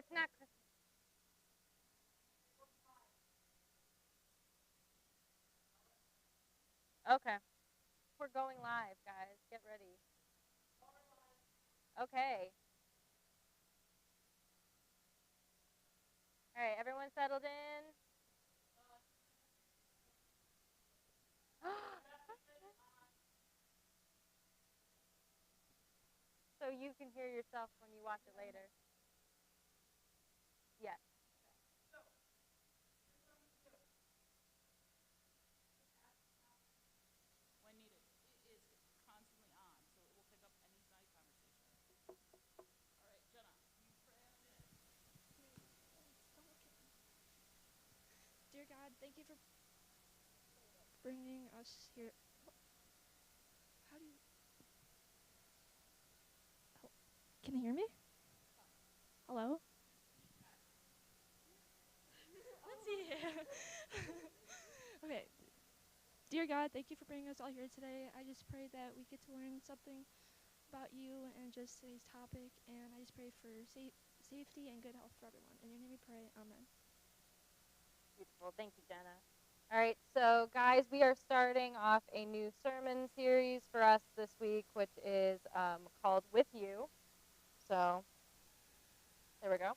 it's not Christmas. Okay. We're going live, guys. Get ready. Okay. All right, everyone settled in? So you can hear yourself when you watch it later. Yes. When needed. It is constantly on, so it will pick up any side conversation. All right, Jenna, you pray us in. Dear God, thank you for bringing us here. How do you? Can you hear me? Hello? Let's see. Okay. Dear God, thank you for bringing us all here today. I just pray that we get to learn something about you and just today's topic. And I just pray for safety and good health for everyone. In your name we pray. Amen. Beautiful. Thank you, Jenna. All right, so guys, we are starting off a new sermon series for us this week, which is called With You. So there we go.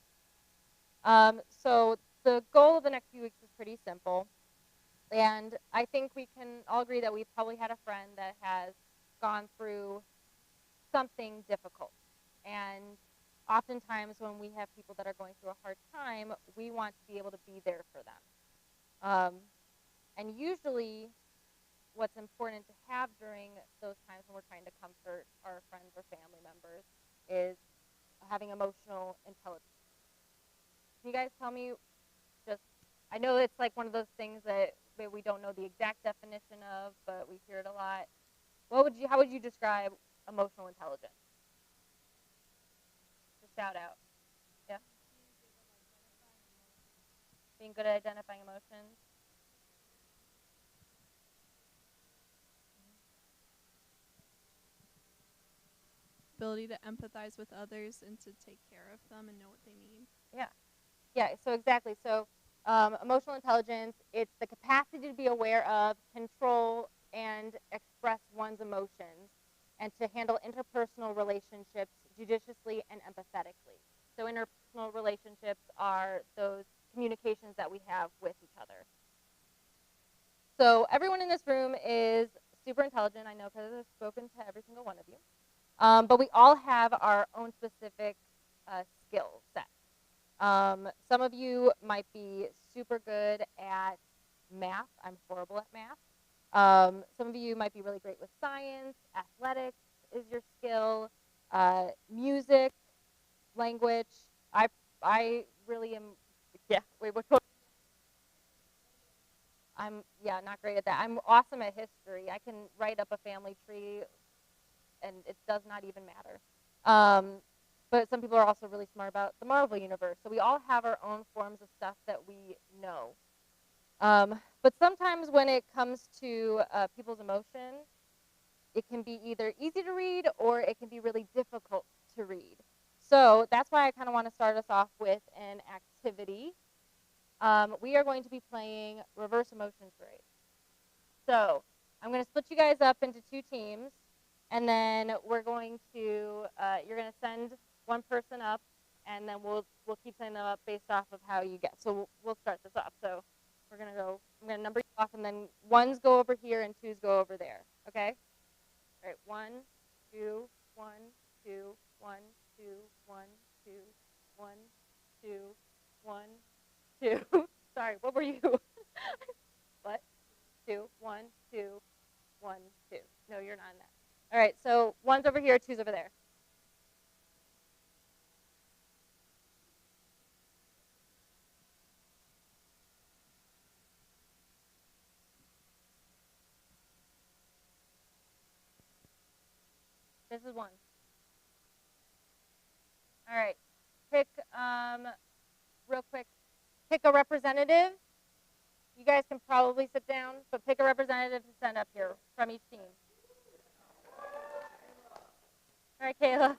So the goal of the next few weeks is pretty simple. And I think we can all agree that we've probably had a friend that has gone through something difficult. And oftentimes when we have people that are going through a hard time, we want to be able to be there for them. And usually what's important to have during those times when we're trying to comfort our friends or family members is having emotional intelligence. Can you guys tell me just, I know it's like one of those things that we don't know the exact definition of, but we hear it a lot. How would you describe emotional intelligence? Just shout out. Yeah. Being good at identifying emotions. Ability to empathize with others and to take care of them and know what they need. Yeah. Yeah, so exactly. So emotional intelligence, it's the capacity to be aware of, control, and express one's emotions, and to handle interpersonal relationships judiciously and empathetically. So interpersonal relationships are those communications that we have with each other. So everyone in this room is super intelligent, I know, because I've spoken to every single one of you. But we all have our own specific skill set. Some of you might be super good at math. I'm horrible at math. Some of you might be really great with science. Athletics is your skill. Music, language. I really am. Yeah. Wait. Which one? I'm not great at that. I'm awesome at history. I can write up a family tree, and it does not even matter. But some people are also really smart about the Marvel universe. So we all have our own forms of stuff that we know. But sometimes when it comes to people's emotion, it can be either easy to read or it can be really difficult to read. So that's why I kind of want to start us off with an activity. We are going to be playing reverse emotion charade. So I'm going to split you guys up into two teams, and then we're going to you're going to send one person up, and then we'll keep sending them up based off of how you get. So we'll start this off. So we're going to go. I'm going to number you off, and then ones go over here and twos go over there. Okay. All right. 1, 2, 1, 2, 1, 2, 1, 2, 1, 2, 1, 2. Sorry. What were you? What? 2, 1, 2, 1, 2. No, you're not in that. All right, so one's over here, two's over there. This is one. All right, pick, real quick, pick a representative. You guys can probably sit down, but pick a representative to send up here from each team. All right, Kayla.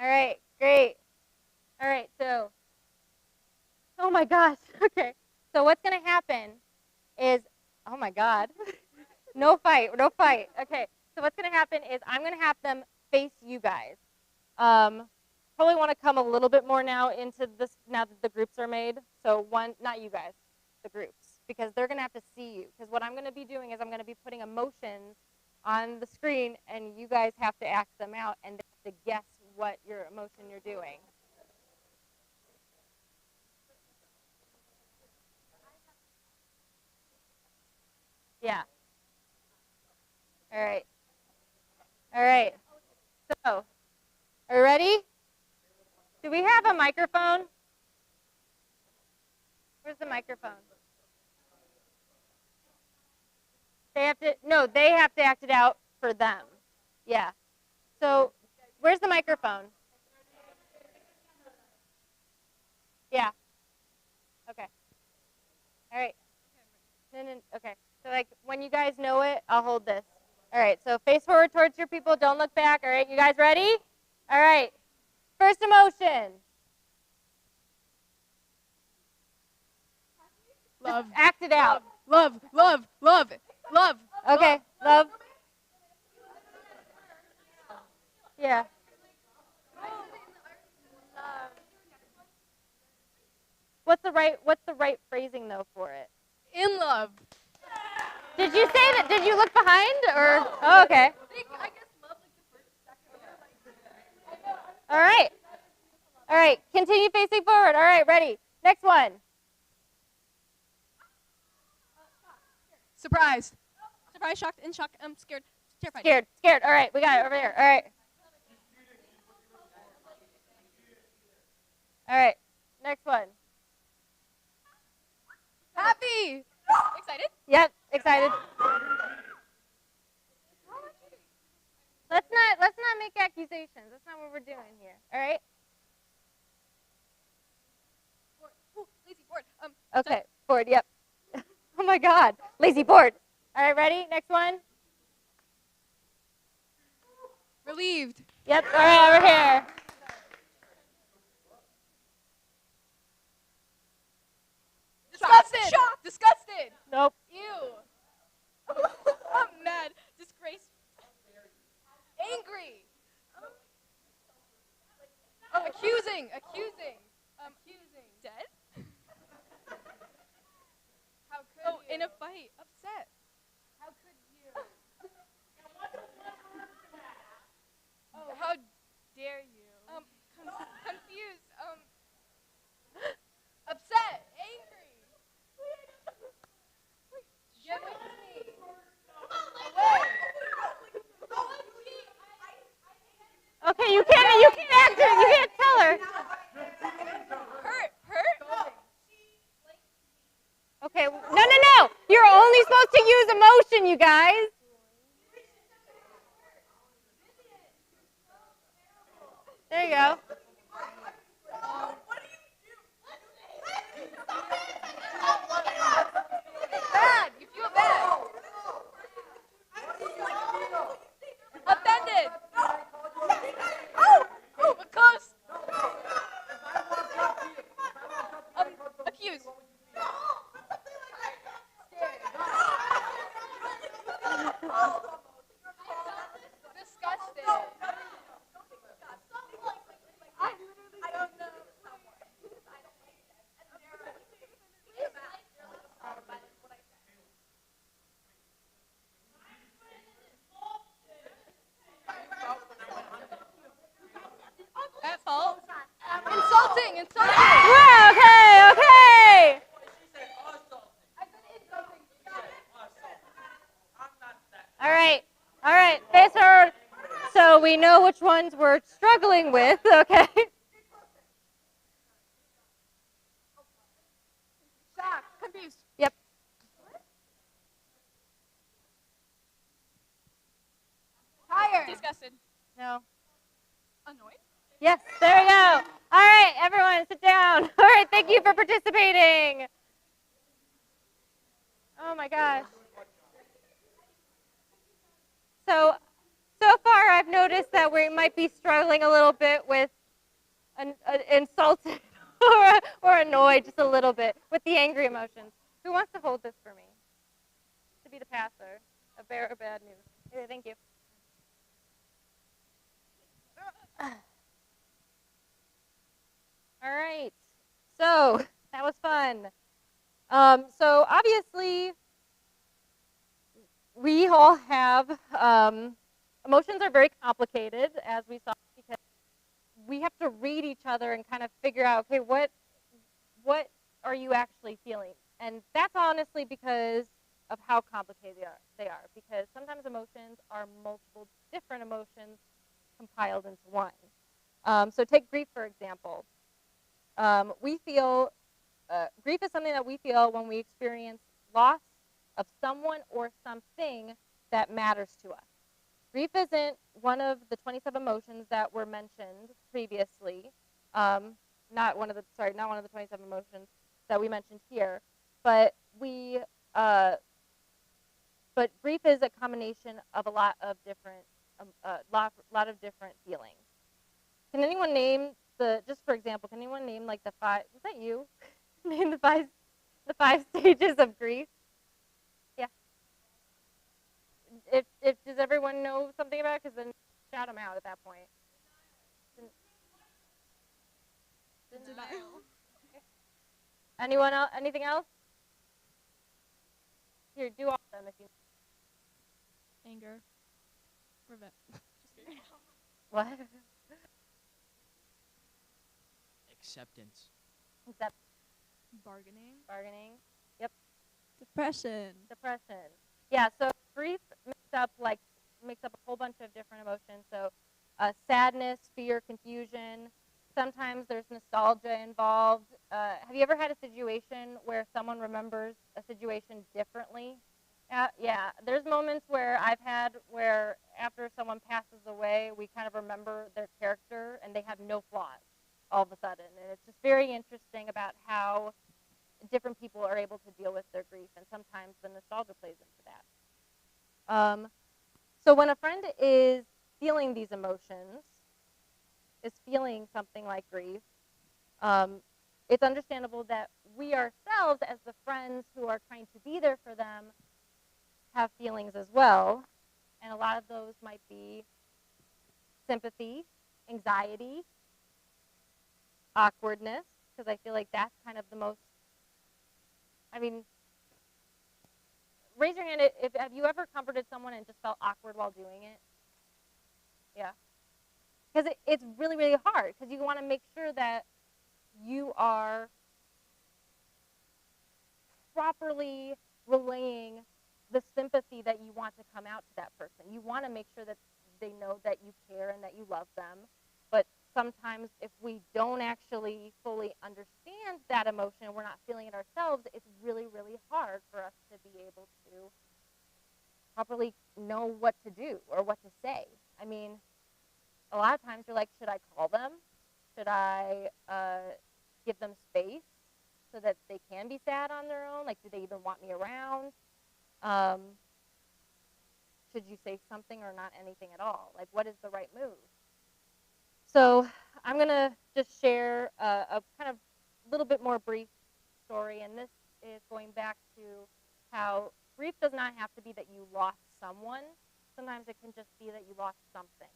All right, great. my gosh. Okay. So what's going to happen is, oh my God. No fight. No fight. Okay. So what's going to happen is I'm going to have them face you guys. Probably want to come a little bit more now into this now that the groups are made. So one, not you guys, the groups, because they're going to have to see you. Because what I'm going to be doing is I'm going to be putting emotions on the screen, and you guys have to act them out and they have to guess what your emotion you're doing. Yeah. All right. All right. So, are you ready? Do we have a microphone? Where's the microphone? They have to act it out for them. Yeah. So, where's the microphone? Yeah. Okay. All right. No, okay. So, like, when you guys know it, I'll hold this. All right. So, face forward towards your people. Don't look back. All right. You guys ready? All right. First emotion. Love. Just act it out. Love. Okay. Love. Yeah. What's the right phrasing though for it? In love. Did you say that? Did you look behind or? Oh, okay. All right. All right. Continue facing forward. All right. Ready. Next one. Surprised. Surprised, shocked, in shock, scared, terrified. Scared. All right. We got it over here. All right. All right. Next one. Happy. Excited? Yep. Excited. Let's not make accusations. That's not what we're doing here. All right. Bored. Ooh, lazy, bored. Okay. Bored. Yep. Oh my God. Lazy bored. All right. Ready? Next one. Relieved. Yep. All right. Over here. Disgusted. Shocked. Disgusted. Nope. Ew. I'm mad. Disgraced. Angry. Oh, accusing. Accusing. Dead? How could you? In a fight. Upset. How could you? Oh, how dare you? Confused. Upset. Angry. Get with me. Away. Okay. You can't act it. You can't tell her. Hurt. Okay. No. You're only supposed to use emotion, you guys. There you go. Bad. You feel bad. Offended. Oh, close. Accused. Disgusted. I don't know. At fault. Insulting. Wow, okay. All right. Face forward. So we know which ones we're struggling with, okay? Shocked. Confused. Yep. Tired. Disgusted. No. Annoyed. Yes, there we go. All right, everyone, sit down. All right, thank you for participating. Oh my gosh. So far I've noticed that we might be struggling a little bit with insulted. or annoyed just a little bit with the angry emotions. Who wants to hold this for me? To be the passer, a bear of bad news. Okay, thank you. All right. So that was fun. So obviously, we all have emotions are very complicated, as we saw, because we have to read each other and kind of figure out, okay, what are you actually feeling? And that's honestly because of how complicated they are. Because sometimes emotions are multiple different emotions compiled into one. So take grief, for example. We feel grief is something that we feel when we experience loss of someone or something that matters to us. Grief isn't one of the 27 emotions that were mentioned previously. Not one of the 27 emotions that we mentioned here, but uh, but grief is a combination of a lot of different lot of different feelings. Can anyone name just for example, can anyone name like the five? Was that you? Name the five stages of grief. Yeah. If does everyone know something about it? Because then shout them out at that point. Denial. Anyone else? Anything else? Here, do all of them if you. Anger. Revenge. What? Acceptance. Except Bargaining. bargaining. Yep. Depression. Depression. Yeah. So grief makes up a whole bunch of different emotions. So sadness, fear, confusion. Sometimes there's nostalgia involved. Have you ever had a situation where someone remembers a situation differently? Yeah, there's moments where I've had where after someone passes away, we kind of remember their character and they have no flaws all of a sudden. And it's just very interesting about how different people are able to deal with their grief, and sometimes the nostalgia plays into that. So when a friend is feeling these emotions, is feeling something like grief, um, it's understandable that we ourselves, as the friends who are trying to be there for them, have feelings as well. And a lot of those might be sympathy, anxiety, awkwardness, because I feel like that's kind of the most, I mean, raise your hand if have you ever comforted someone and just felt awkward while doing it? Yeah. Because it's really, really hard because you want to make sure that you are properly relaying the sympathy that you want to come out to that person. You want to make sure that they know that you care and that you love them. But sometimes if we don't actually fully understand that emotion and we're not feeling it ourselves, it's really, really hard for us to be able to properly know what to do or what to say. I mean, a lot of times you're like, should I call them? Should I give them space so that they can be sad on their own? Like, do they even want me around? Um, should you say something or not anything at all? Like, what is the right move? So I'm going to just share a kind of little bit more brief story, and this is going back to how grief does not have to be that you lost someone. Sometimes it can just be that you lost something.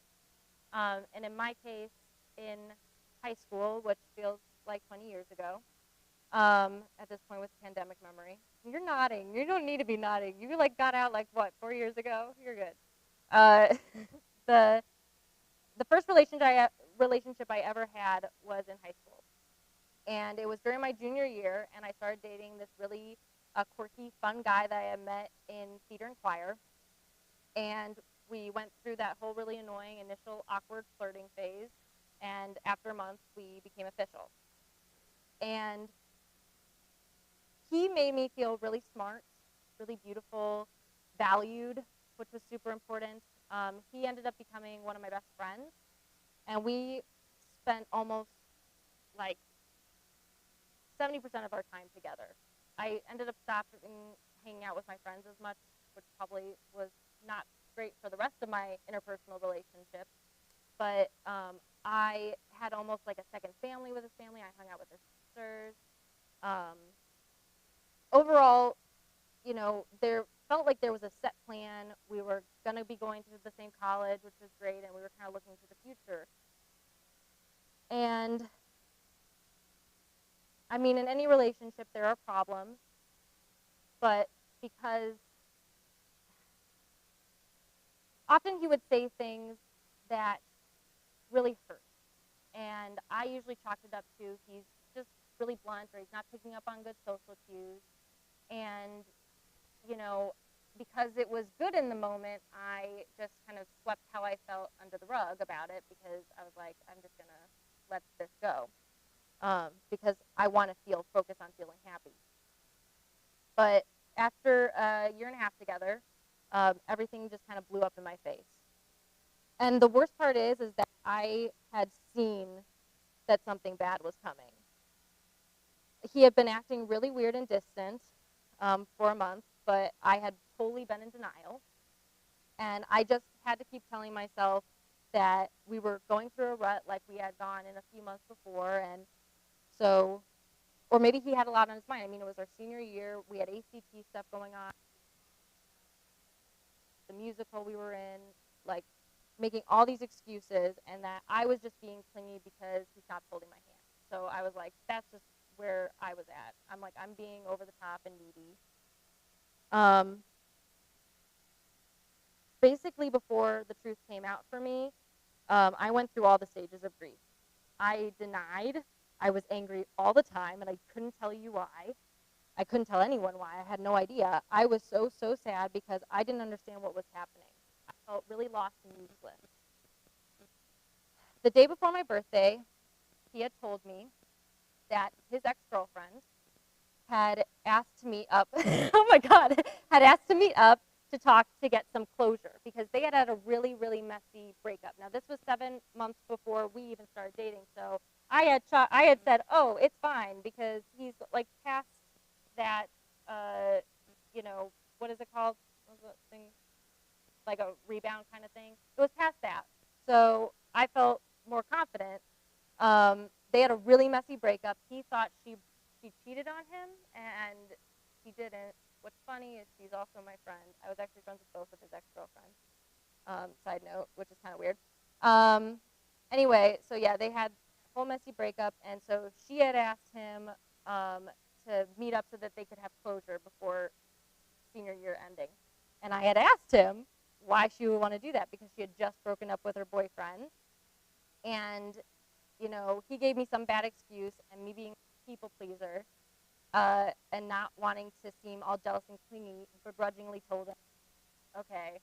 And in my case, in high school, which feels like 20 years ago, at this point with pandemic memory. You're nodding. You don't need to be nodding. You like got out like what, 4 years ago? You're good. Uh, the the first relationship I ever had was in high school, and it was during my junior year, and I started dating this really quirky, fun guy that I had met in theater and choir, and we went through that whole really annoying initial awkward flirting phase, and after a month, we became official. And he made me feel really smart, really beautiful, valued, which was super important. He ended up becoming one of my best friends, and we spent almost like 70% of our time together. I ended up stopping hanging out with my friends as much, which probably was not great for the rest of my interpersonal relationships. But I had almost like a second family with his family. I hung out with his sisters. Overall, there felt like there was a set plan. We were going to be going to the same college, which was great, and we were kind of looking to the future. And I mean, in any relationship, there are problems, but because often he would say things that really hurt. And I usually chalked it up to he's just really blunt, or he's not picking up on good social cues. And, because it was good in the moment, I just kind of swept how I felt under the rug about it, because I was like, I'm just going to let this go, because I want to focus on feeling happy. But after a year and a half together, everything just kind of blew up in my face. And the worst part is that I had seen that something bad was coming. He had been acting really weird and distant for a month, but I had totally been in denial. And I just had to keep telling myself that we were going through a rut like we had gone in a few months before. And so, or maybe he had a lot on his mind. I mean, it was our senior year. We had ACT stuff going on. The musical we were in, like making all these excuses, and that I was just being clingy because he stopped holding my hand. So I was like, that's just where I was at. I'm like, I'm being over the top and needy. Basically, before the truth came out for me, I went through all the stages of grief. I denied. I was angry all the time, and I couldn't tell you why. I couldn't tell anyone why. I had no idea. I was so sad because I didn't understand what was happening. I felt really lost and useless. The day before my birthday, he had told me that his ex-girlfriend had asked to meet up. Oh my God, had asked to meet up to talk to get some closure, because they had a really, really messy breakup. Now, this was 7 months before we even started dating, so I had said, oh, it's fine, because he's like past that, what is it called? What was that thing? Like a rebound kind of thing. It was past that. So I felt more confident. They had a really messy breakup. He thought she cheated on him, and he didn't. What's funny is she's also my friend. I was actually friends with both of his ex-girlfriends. Side note, which is kind of weird. Anyway, so yeah, they had a whole messy breakup, and so she had asked him to meet up so that they could have closure before senior year ending. And I had asked him why she would want to do that, because she had just broken up with her boyfriend. And, he gave me some bad excuse, and me being a people pleaser and not wanting to seem all jealous and clingy, begrudgingly told him, okay,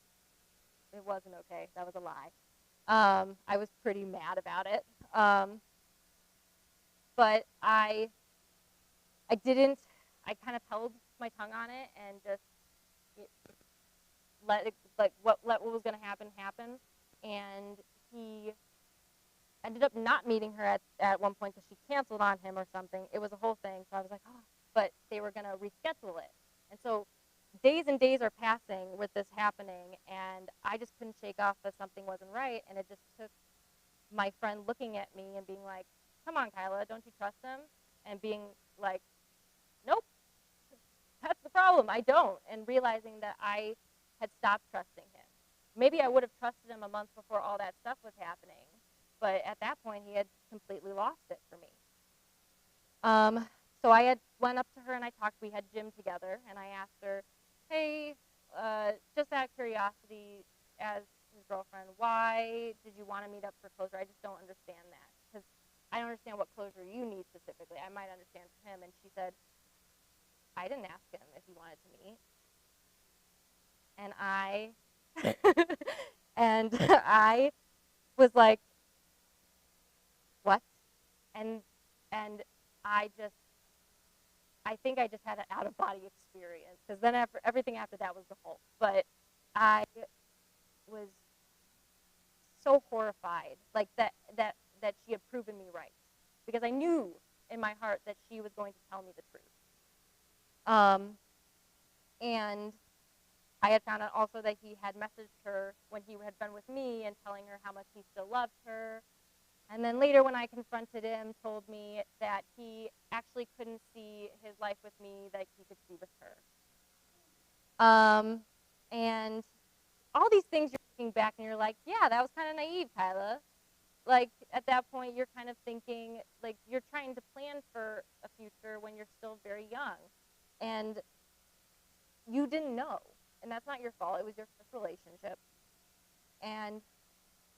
it wasn't okay. That was a lie. I was pretty mad about it. But I didn't, I kind of held my tongue on it and just let it, like, let what was going to happen. And he ended up not meeting her at one point because she canceled on him or something. It was a whole thing. So I was like, oh, but they were going to reschedule it. And so days and days are passing with this happening, and I just couldn't shake off that something wasn't right. And it just took my friend looking at me and being like, come on, Kyla, don't you trust him? And being like, nope, that's the problem. I don't. And realizing that I had stopped trusting him. Maybe I would have trusted him a month before all that stuff was happening, but at that point, he had completely lost it for me. So I had went up to her and I talked. We had gym together, and I asked her, hey, just out of curiosity, as his girlfriend, why did you want to meet up for closure? I just don't understand that, because I don't understand what closure you need specifically. I might understand for him. And she said, I didn't ask him if he wanted to meet. And I was like, what? And I think I just had an out of body experience, because then everything after that was the Hulk. But I was so horrified, like that she had proven me right, because I knew in my heart that she was going to tell me the truth. And I had found out also that he had messaged her when he had been with me and telling her how much he still loved her. And then later when I confronted him, told me that he actually couldn't see his life with me that he could see with her. And all these things you're looking back and you're like, yeah, that was kind of naive, Kyla. Like at that point, you're kind of thinking, like you're trying to plan for a future when you're still very young. And you didn't know. And that's not your fault. It was your first relationship. And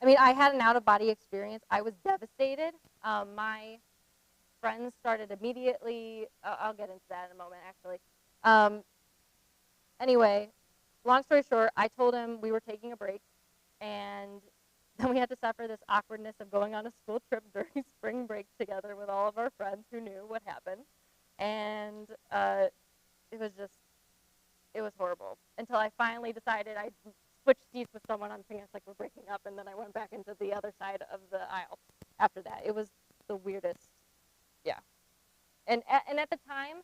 I mean, I had an out-of-body experience. I was devastated. My friends started immediately. I'll get into that in a moment, actually. Anyway, long story short, I told him we were taking a break, and then we had to suffer this awkwardness of going on a school trip during spring break together with all of our friends who knew what happened. And it was horrible until I finally decided I switched seats with someone on things like we're breaking up, and then I went back into the other side of the aisle after that. It was the weirdest. Yeah. And at the time,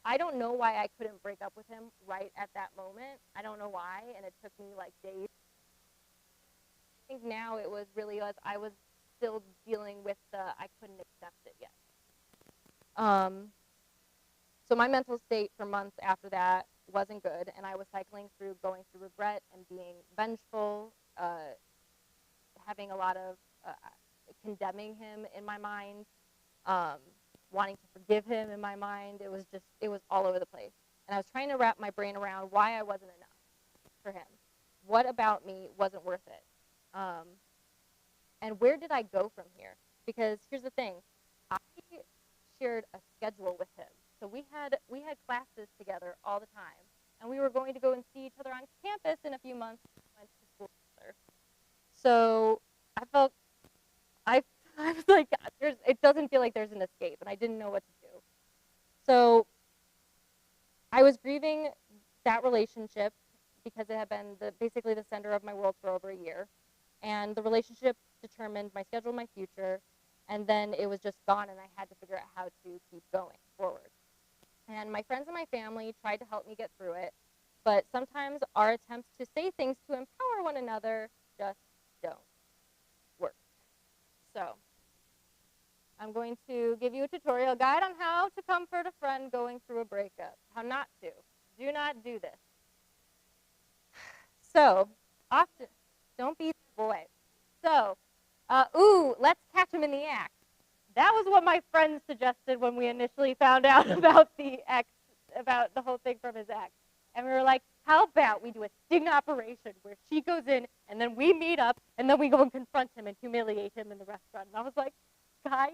I don't know why I couldn't break up with him right at that moment. I don't know why, and it took me like days. I think now it was really as I was still dealing with the I couldn't accept it yet. So my mental state for months after that wasn't good, and I was cycling through going through regret and being vengeful, having a lot of condemning him in my mind, wanting to forgive him in my mind. It was all over the place. And I was trying to wrap my brain around why I wasn't enough for him. What about me wasn't worth it? And where did I go from here? Because here's the thing. I shared a schedule with him. So we had classes together all the time. And we were going to go and see each other on campus in a few months. We went to school together. So I was like, it doesn't feel like there's an escape, and I didn't know what to do. So I was grieving that relationship because it had been basically the center of my world for over a year. And the relationship determined my schedule, my future, and then it was just gone, and I had to figure out how to keep going forward. And my friends and my family tried to help me get through it, but sometimes our attempts to say things to empower one another just don't work. So I'm going to give you a tutorial guide on how to comfort a friend going through a breakup. How not to. Do not do this. So, often, don't be the boy. So, let's catch him in the act. That was what my friend suggested when we initially found out about about the whole thing from his ex. And we were like, how about we do a sting operation where she goes in, and then we meet up, and then we go and confront him and humiliate him in the restaurant. And I was like, guys,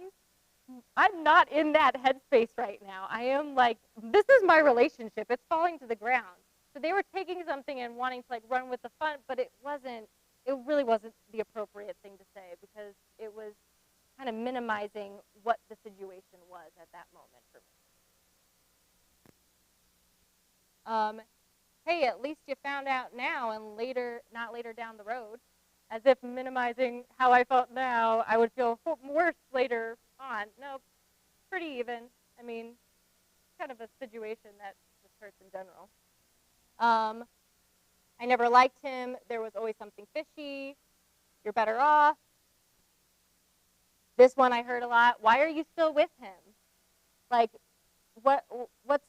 I'm not in that headspace right now. I am like, this is my relationship. It's falling to the ground. So they were taking something and wanting to like run with the fun, but it really wasn't the appropriate thing to say because it was kind of minimizing what the situation was at that moment for me. Hey, at least you found out now and not later down the road, as if minimizing how I felt now, I would feel worse later on. No, pretty even. I mean, kind of a situation that just hurts in general. I never liked him. There was always something fishy. You're better off. This one I heard a lot. Why are you still with him? Like, what's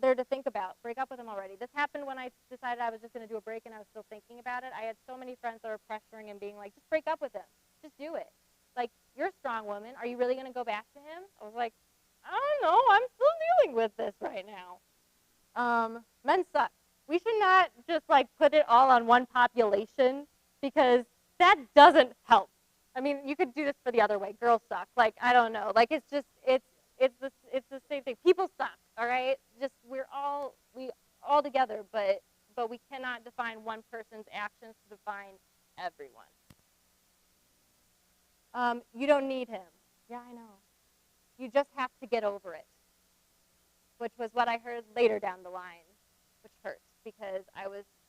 there to think about? Break up with him already. This happened when I decided I was just going to do a break and I was still thinking about it. I had so many friends that were pressuring and being like, just break up with him. Just do it. Like, you're a strong woman. Are you really going to go back to him? I was like, I don't know. I'm still dealing with this right now. Men suck. We should not just like put it all on one population because that doesn't help. I mean, you could do this for the other way. Girls suck. Like, I don't know. Like, it's the same thing. People suck. All right. Just we all together, but we cannot define one person's actions to define everyone. You don't need him. Yeah, I know. You just have to get over it, which was what I heard later down the line, which hurts because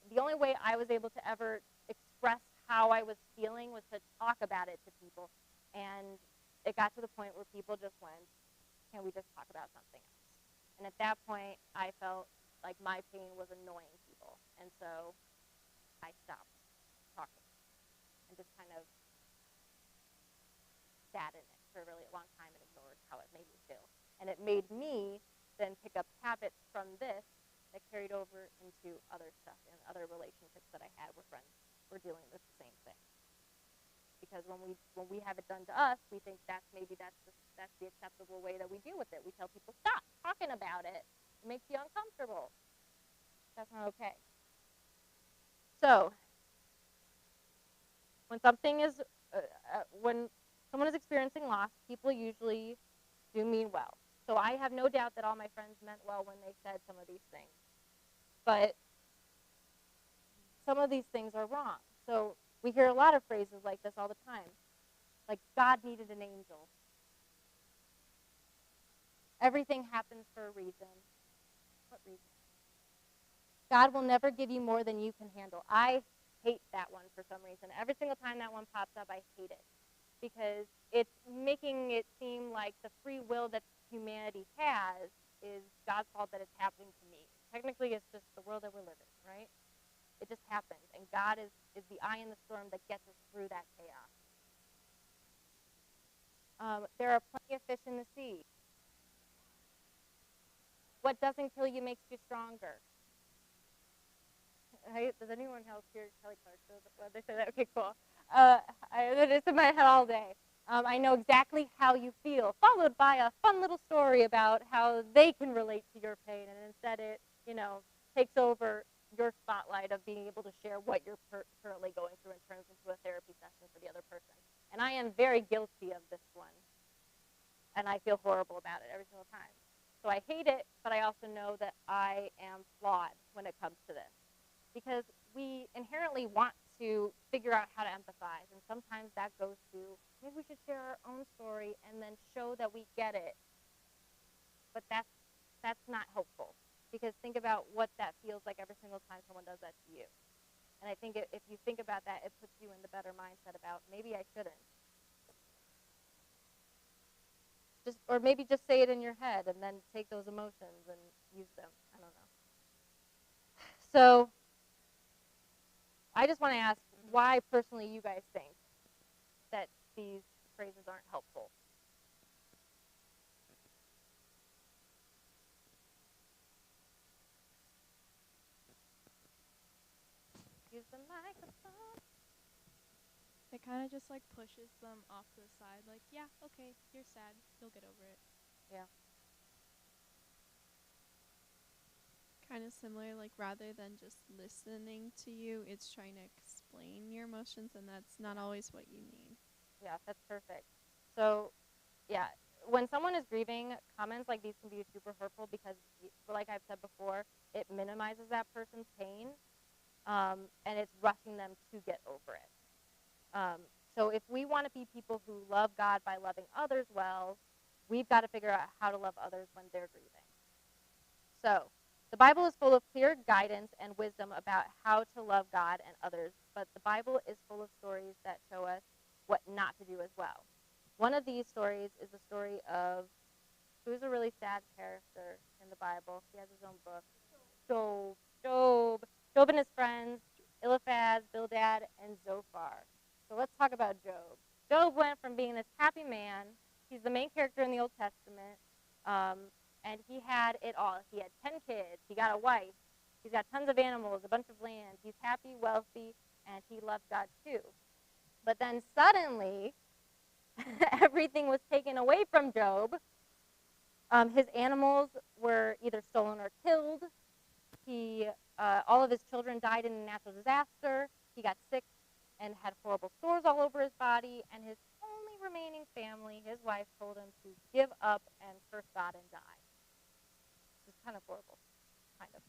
the only way I was able to ever express how I was feeling was to talk about it to people. And it got to the point where people just went, can we just talk about something else? And at that point, I felt like my pain was annoying people. And so I stopped talking and just kind of sat in it for a really long time and ignored how it made me feel. And it made me then pick up habits from this that carried over into other stuff and other relationships that I had where friends were dealing with the same thing. Because when we have it done to us, we think that's the acceptable way that we deal with it. We tell people, stop talking about it. It makes you uncomfortable. That's not okay. So, when when someone is experiencing loss, people usually do mean well. So I have no doubt that all my friends meant well when they said some of these things. But some of these things are wrong. So we hear a lot of phrases like this all the time. Like, God needed an angel. Everything happens for a reason. What reason? God will never give you more than you can handle. I hate that one for some reason. Every single time that one pops up, I hate it. Because it's making it seem like the free will that humanity has is God's fault that it's happening to me. Technically, it's just the world that we're living, right? It just happens. And God is the eye in the storm that gets us through that chaos. There are plenty of fish in the sea. What doesn't kill you makes you stronger. Right? Does anyone else hear Kelly Clarkson? When they say that? Okay, cool. It's in my head all day. I know exactly how you feel, followed by a fun little story about how they can relate to your pain, and instead it, takes over your spotlight of being able to share what you're currently going through and turns into a therapy session for the other person. And I am very guilty of this one, and I feel horrible about it every single time. So I hate it, but I also know that I am flawed when it comes to this. Because we inherently want to figure out how to empathize, and sometimes that goes to, maybe we should share our own story and then show that we get it. But that's not helpful, because think about what that feels like every single time someone does that to you. And I think if you think about that, it puts you in the better mindset about, maybe I shouldn't. Or maybe just say it in your head and then take those emotions and use them. I don't know. So I just want to ask why personally you guys think that these phrases aren't helpful. Use the microphone. It kind of just like pushes them off to the side, like, yeah, okay, you're sad, you'll get over it. Yeah. Kind of similar, like rather than just listening to you, it's trying to explain your emotions, and that's not always what you need. Yeah, that's perfect. So, yeah, when someone is grieving, comments like these can be super hurtful because, like I've said before, it minimizes that person's pain, and it's rushing them to get over it. So if we want to be people who love God by loving others well, we've got to figure out how to love others when they're grieving. So the Bible is full of clear guidance and wisdom about how to love God and others, but the Bible is full of stories that show us what not to do as well. One of these stories is the story of who's a really sad character in the Bible. He has his own book. Job and his friends, Eliphaz, Bildad, and Zophar. So let's talk about Job. Job went from being this happy man. He's the main character in the Old Testament. And he had it all. He had 10 kids. He got a wife. He's got tons of animals, a bunch of land. He's happy, wealthy, and he loved God too. But then suddenly, everything was taken away from Job. His animals were either stolen or killed. All of his children died in a natural disaster. He got sick and had horrible sores all over his body. And his only remaining family, his wife, told him to give up and curse God and die. Which is kind of horrible, kind of.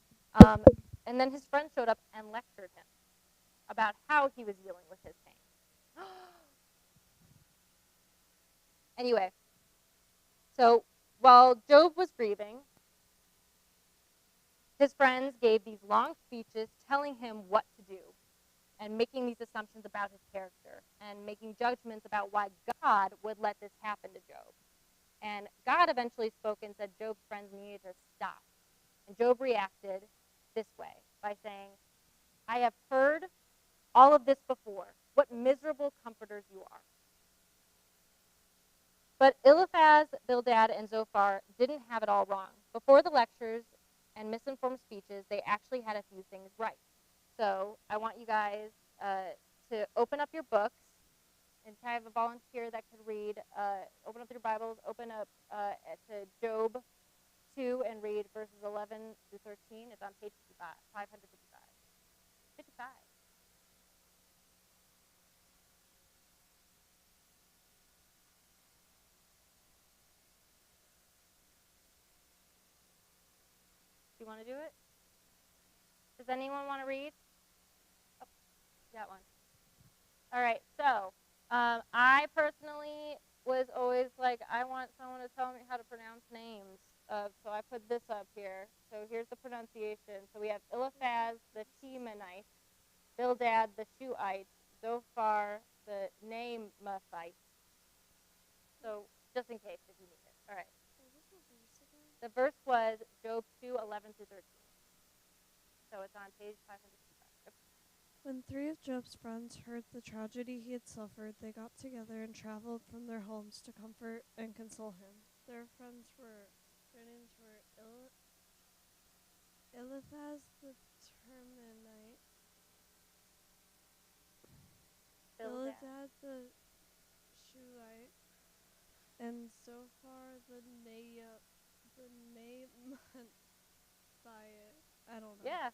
And then his friend showed up and lectured him about how he was dealing with his pain. Anyway, so while Job was grieving, his friends gave these long speeches telling him what to do and making these assumptions about his character and making judgments about why God would let this happen to Job. And God eventually spoke and said Job's friends needed to stop. And Job reacted this way by saying, I have heard all of this before. What miserable comforters you are. But Eliphaz, Bildad, and Zophar didn't have it all wrong. Before the lectures and misinformed speeches, they actually had a few things right. So I want you guys to open up your books, and I have a volunteer that could read. Open up your Bibles, open up to Job 2 and read verses 11 through 13. It's on page 55, 555. 55. Do you want to do it? Does anyone want to read? Oh, that one. All right, so I personally was always like, I want someone to tell me how to pronounce names. So I put this up here. So here's the pronunciation. So we have Eliphaz, the Temanite, Bildad, the Shuhite, Zophar, the Naamathite. So just in case if you need it. All right. The verse was Job 2:11 through 13. So it's on page 555. When three of Job's friends heard the tragedy he had suffered, they got together and traveled from their homes to comfort and console him. Their names were Eliphaz the Temanite, Bildad the Shuhite, and Zophar the Naamathite. I don't know. Yeah.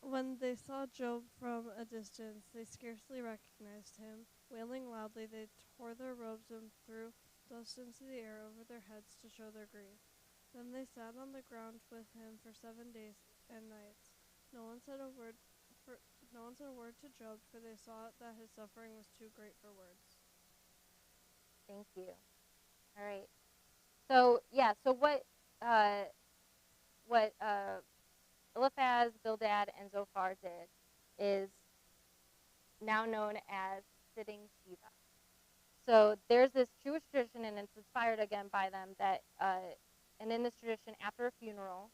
When they saw Job from a distance, they scarcely recognized him. Wailing loudly, they tore their robes and threw dust into the air over their heads to show their grief. Then they sat on the ground with him for 7 days and nights. No one said a word to Job, for they saw that his suffering was too great for words. Thank you. All right. So yeah. So what Eliphaz, Bildad, and Zophar did is now known as sitting Shiva. So there's this Jewish tradition, and it's inspired again by them, that, and in this tradition, after a funeral,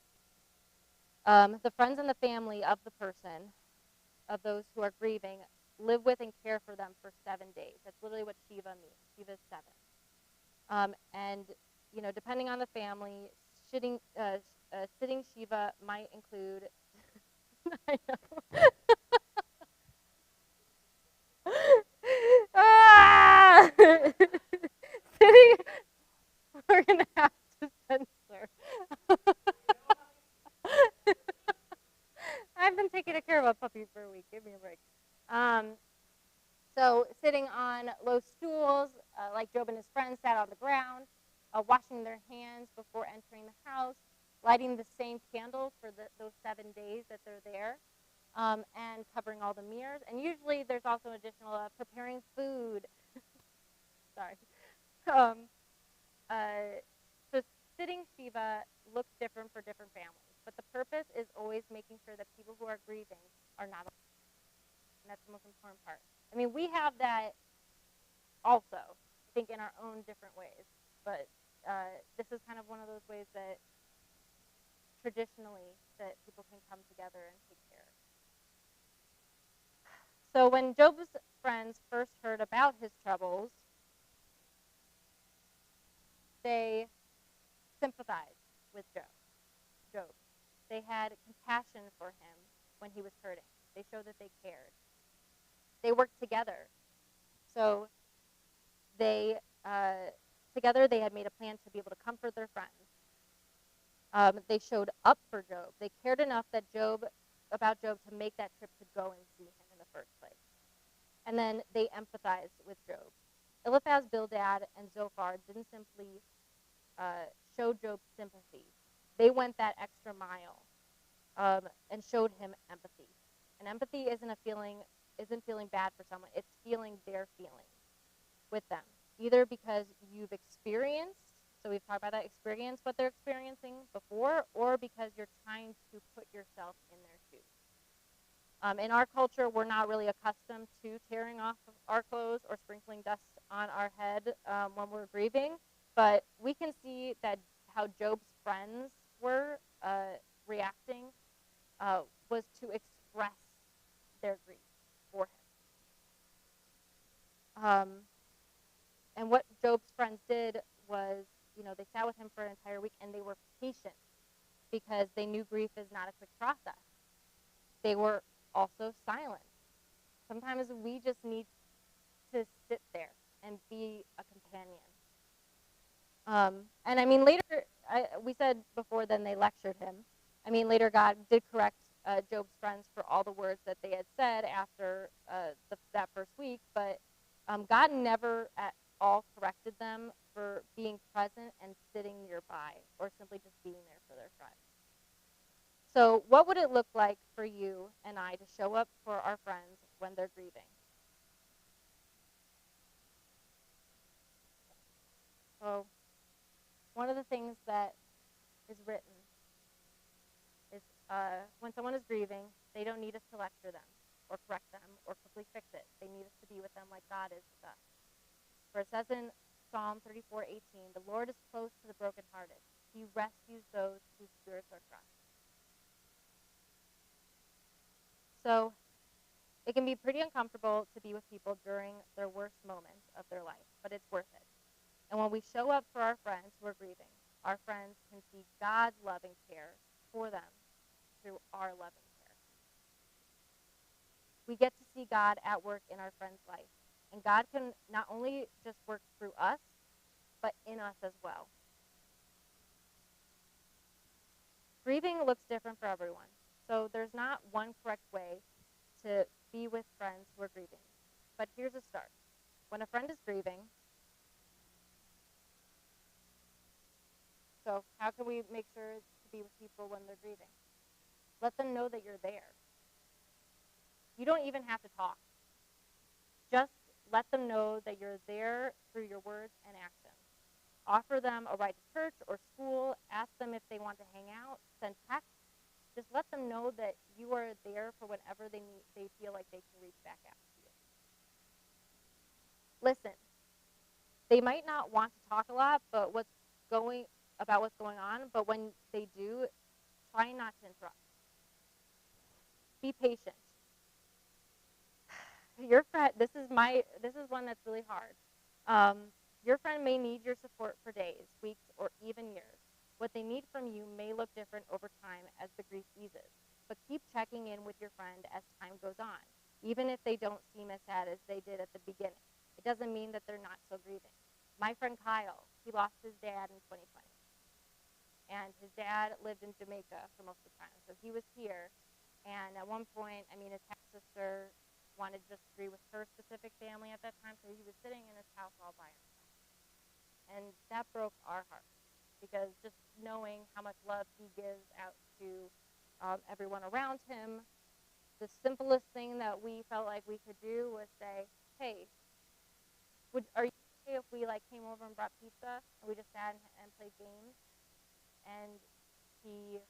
the friends and the family of the person, of those who are grieving, live with and care for them for 7 days. That's literally what Shiva means. Shiva is 7. And, you know, depending on the family, sitting Shiva might include, I know. Ah! Sitting, we're gonna have to censor. I've been taking care of a puppy for a week. Give me a break. So sitting on low stools, like Job and his friends sat on the ground, washing their hands before entering the house, lighting the same candle for those 7 days that they're there, and covering all the mirrors. And usually there's also additional preparing food. Sorry. So sitting Shiva looks different for different families, but the purpose is always making sure that people who are grieving are not alone. And that's the most important part. I mean, we have that also, I think, in our own different ways, but this is kind of one of those ways that traditionally that people can come together and take care. So when Job's friends first heard about his troubles, they sympathized with Job. They had compassion for him when he was hurting. They showed that they cared. They worked together. So together they had made a plan to be able to comfort their friends. They showed up for Job. They cared enough about Job to make that trip to go and see him in the first place. And then they empathized with Job. Eliphaz, Bildad, and Zophar didn't simply show Job sympathy. They went that extra mile and showed him empathy. And empathy isn't feeling bad for someone. It's feeling their feelings with them, either because you've experienced, so we've talked about that, experience what they're experiencing before, or because you're trying to put yourself in their shoes. In our culture, we're not really accustomed to tearing off our clothes or sprinkling dust on our head when we're grieving, but we can see that how Job's friends were reacting was to express their grief for him. And what Job's friends did was, they sat with him for an entire week and they were patient because they knew grief is not a quick process. They were also silent. Sometimes we just need to sit there and be a companion. And I mean, later, we said before then they lectured him. I mean, later God did correct Job's friends for all the words that they had said after that first week, but God never at all corrected them for being present and sitting nearby or simply just being there for their friends. So what would it look like for you and I to show up for our friends when they're grieving? So one of the things that is written is when someone is grieving, they don't need us to lecture them or correct them or quickly fix it. They need us to be with them like God is with us. For it says in Psalm 34:18, the Lord is close to the brokenhearted. He rescues those whose spirits are crushed. So it can be pretty uncomfortable to be with people during their worst moments of their life, but it's worth it. And when we show up for our friends who are grieving, our friends can see God's loving care for them through our loving care. We get to see God at work in our friend's life. And God can not only just work through us, but in us as well. Grieving looks different for everyone. So there's not one correct way to be with friends who are grieving. But here's a start. When a friend is grieving, so how can we make sure to be with people when they're grieving? Let them know that you're there. You don't even have to talk. Just let them know that you're there through your words and actions. Offer them a ride to church or school. Ask them if they want to hang out. Send texts. Just let them know that you are there for whenever they feel like they can reach back out to you. Listen. They might not want to talk a lot, but what's going on, but when they do, try not to interrupt. Be patient. Your friend, this is one that's really hard. Your friend may need your support for days, weeks, or even years. What they need from you may look different over time as the grief eases, but keep checking in with your friend as time goes on, even if they don't seem as sad as they did at the beginning. It doesn't mean that they're not still grieving. My friend Kyle, he lost his dad in 2020, and his dad lived in Jamaica for most of the time, so he was here. And at one point, I mean, his half sister wanted to just agree with her specific family at that time, so he was sitting in his house all by himself. And that broke our hearts, because just knowing how much love he gives out to everyone around him, the simplest thing that we felt like we could do was say, hey, are you okay if we came over and brought pizza and we just sat and played games? And he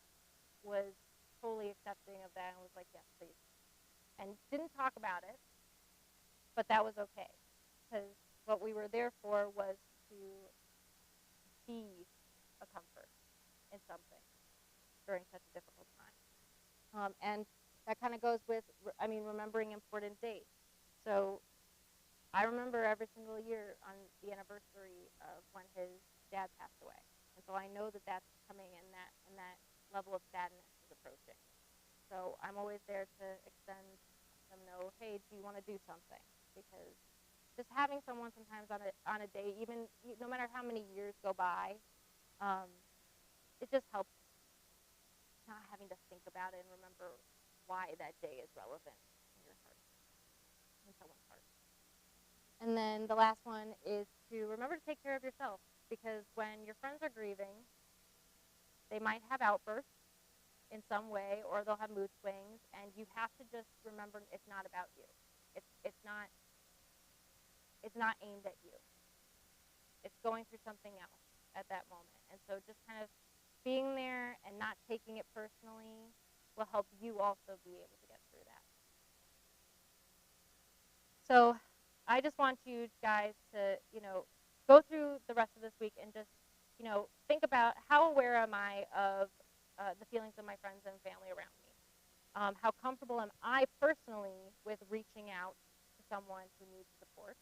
was totally accepting of that and was like, yes, please. And didn't talk about it, but that was okay, because what we were there for was to be a comfort in something during such a difficult time. And that kind of goes with, remembering important dates. So I remember every single year on the anniversary of when his dad passed away. And so I know that that's coming, and that level of sadness is approaching. So I'm always there to extend them know, hey, do you want to do something? Because just having someone sometimes on a day, even no matter how many years go by, it just helps not having to think about it and remember why that day is relevant in your heart, in someone's heart. And then the last one is to remember to take care of yourself, because when your friends are grieving, they might have outbursts in some way, or they'll have mood swings, and you have to just remember it's not about you. It's not aimed at you. It's going through something else at that moment. And so just kind of being there and not taking it personally will help you also be able to get through that. So I just want you guys to, go through the rest of this week and just, think about how aware am I of the feelings of my friends and family around me. How comfortable am I personally with reaching out to someone who needs support?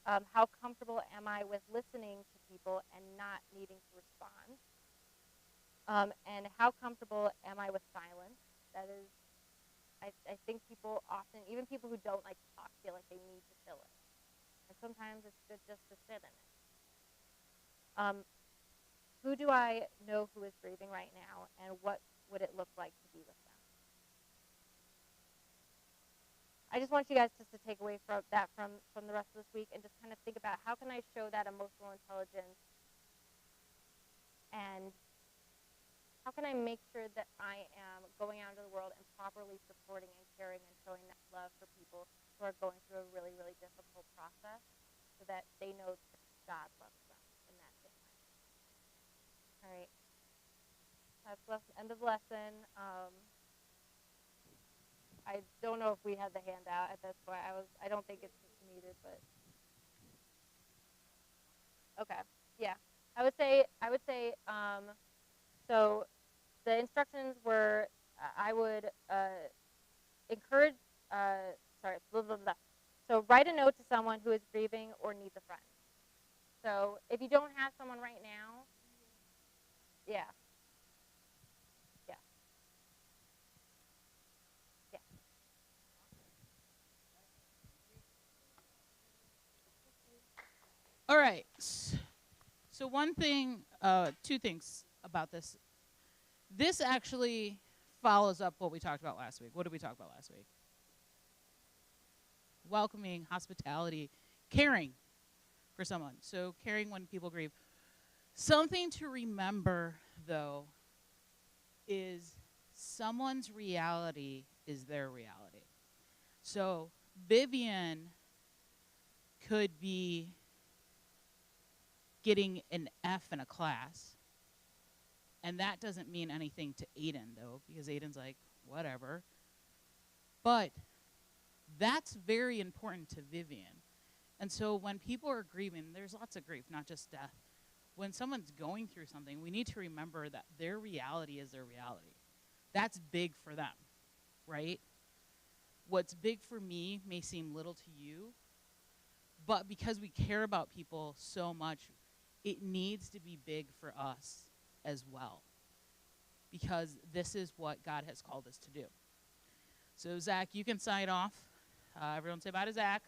How comfortable am I with listening to people and not needing to respond? And how comfortable am I with silence? That is, I think people often, even people who don't like to talk, feel like they need to fill it. And sometimes it's good just to sit in it. Who do I know who is grieving right now, and what would it look like to be with them? I just want you guys just to take away from that from the rest of this week and just kind of think about how can I show that emotional intelligence, and how can I make sure that I am going out into the world and properly supporting and caring and showing that love for people who are going through a really, really difficult process so that they know that God loves them in that same way. All right. That's the end of lesson. I don't know if we had the handout at this point. I don't think it's needed, but okay. Yeah. I would say so the instructions were I would encourage sorry, blah, blah, blah. So write a note to someone who is grieving or needs a friend. So if you don't have someone right now, yeah. Yeah. Yeah. All right. So one thing, two things about this. This actually follows up what we talked about last week. What did we talk about last week? Welcoming, hospitality, caring for someone. So caring when people grieve. Something to remember, though, is someone's reality is their reality. So Vivian could be getting an F in a class, and that doesn't mean anything to Aiden, though, because Aiden's like, whatever. But that's very important to Vivian. And so when people are grieving, there's lots of grief, not just death. When someone's going through something, we need to remember that their reality is their reality. That's big for them, right? What's big for me may seem little to you, but because we care about people so much, it needs to be big for us as well, because this is what God has called us to do. So Zach, you can sign off. Everyone say bye to Zach.